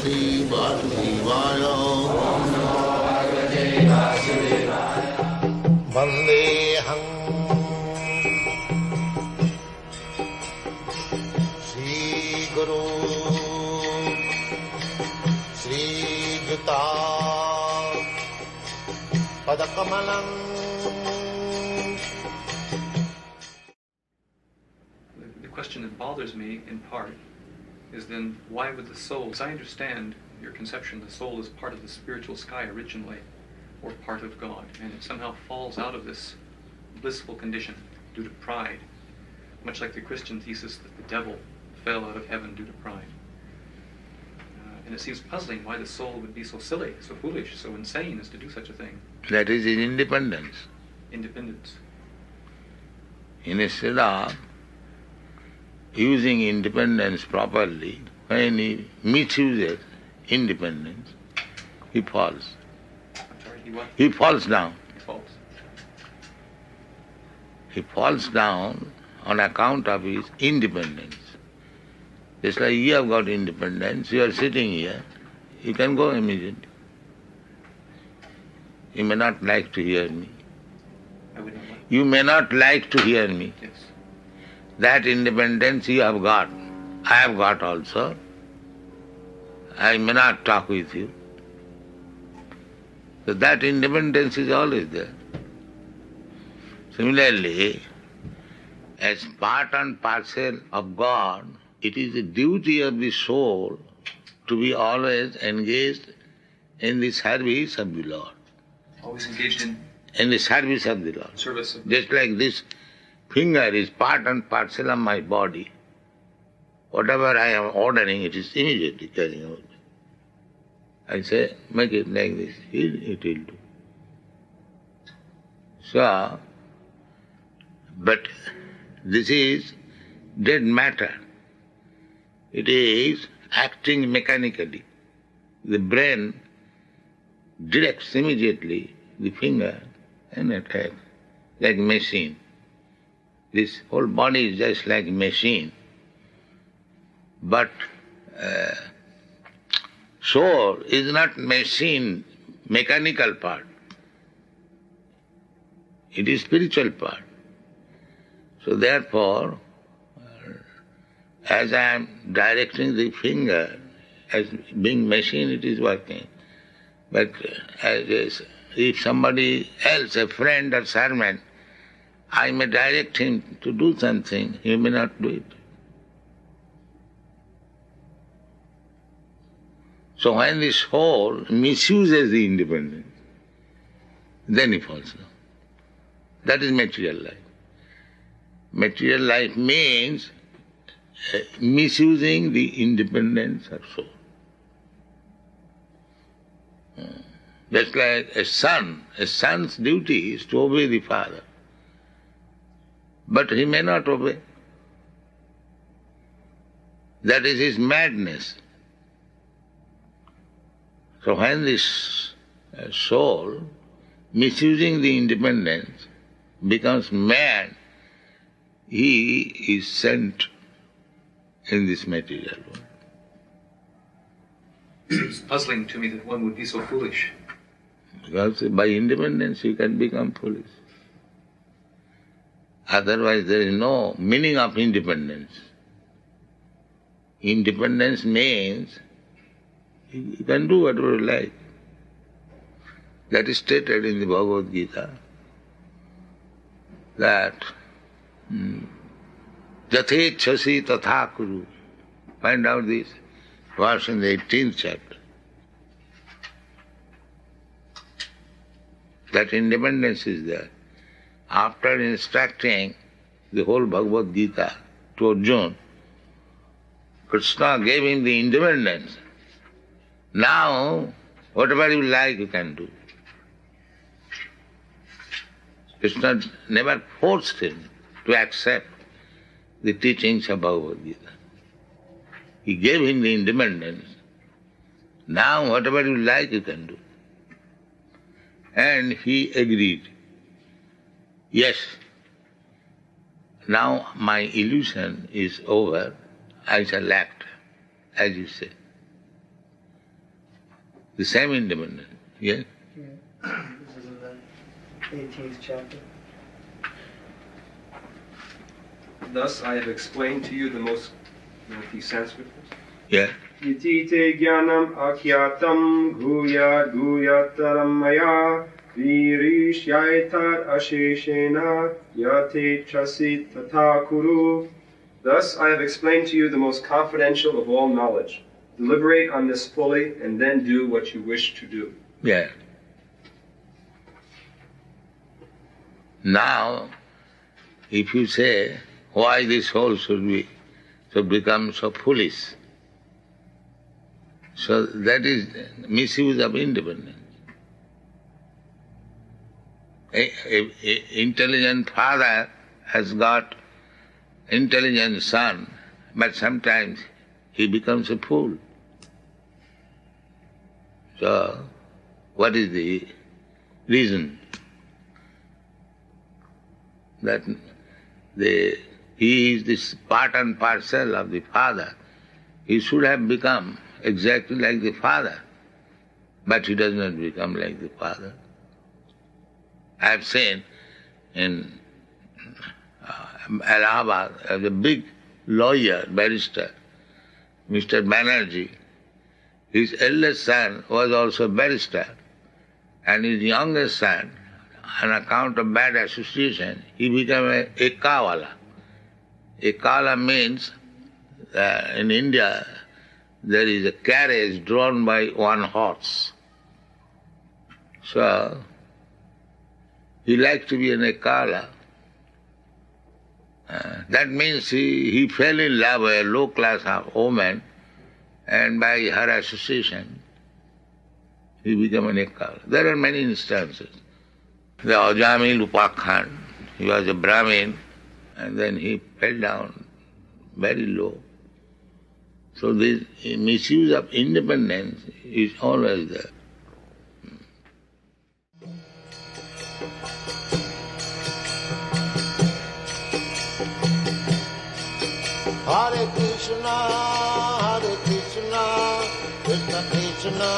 Bhagavate Vasudevaya. Vandeham Sri Guru Sri Juta Padakamalam. The question that bothers me, in part, is then why would the soul, as I understand your conception, the soul is part of the spiritual sky originally, or part of God, and it somehow falls out of this blissful condition due to pride, much like the Christian thesis that the devil fell out of heaven due to pride. And it seems puzzling why the soul would be so silly, so foolish, so insane as to do such a thing. That is in independence. Independence. Instead of using independence properly, when he misuses independence, he falls. I'm sorry, he what? He falls down. He falls. He falls down on account of his independence. Just like you have got independence, you are sitting here, you can go immediately. You may not like to hear me. I would not like. You may not like to hear me. Yes. That independence you have got. I have got also. I may not talk with you. So that independence is always there. Similarly, as part and parcel of God, it is the duty of the soul to be always engaged in the service of the Lord. Always engaged in the service of the Lord. service of Just like this finger is part and parcel of my body. Whatever I am ordering, it is immediately carrying out. I say, make it like this, it will do. So, but this is dead matter. It is acting mechanically. The brain directs immediately the finger and attacks, like machine. This whole body is just like a machine. But soul is not machine, mechanical part. It is spiritual part. So therefore, as I am directing the finger, as being machine it is working. But if somebody else, a friend or servant, I may direct him to do something, he may not do it. So when the soul misuses the independence, then he falls down. That is material life. Material life means misusing the independence of soul. Just like a son's duty is to obey the father. But he may not obey. That is his madness. So when this soul, misusing the independence, becomes mad, he is sent in this material world. It's puzzling to me that one would be so foolish. Because by independence you can become foolish. Otherwise there is no meaning of independence. Independence means you can do whatever you like. That is stated in the Bhagavad-gita, that Jathechasi tatha kuru. Find out this verse in the 18th chapter. That independence is there. After instructing the whole Bhagavad-gita to Arjuna, Krishna gave him the independence. Now, whatever you like, you can do. Krishna never forced him to accept the teachings of Bhagavad-gita. He gave him the independence. Now, whatever you like, you can do. And he agreed. Yes, now my illusion is over, I shall act, as you say. the same independence. Yeah? Yeah. This is in the 18th chapter. Thus I have explained to you the most, the Sanskrit. Yeah. Iti te jnanam akyatam guyat guyataram maya virishyaitar asheshena yate chasit tata kuru. Thus I have explained to you the most confidential of all knowledge. Deliberate on this fully and then do what you wish to do. Yeah. Now, if you say, why this soul should become so foolish, so that is misuse of independence. An intelligent father has got intelligent son, but sometimes he becomes a fool. So, what is the reason? That he is this part and parcel of the father. He should have become exactly like the father, but he does not become like the father. I have seen in Allahabad, as a big lawyer, barrister, Mr. Banerjee, his eldest son was also a barrister, and his youngest son, on account of bad association, he became a kawala. A kawala means, in India, there is a carriage drawn by one horse. So, he liked to be an ekala. That means he fell in love with a low-class woman, and by her association, he became an ekala. There are many instances. The Ajamil Upakhan, he was a Brahmin, and then he fell down very low. So this misuse of independence is always there. Hare Krishna, Krishna Krishna,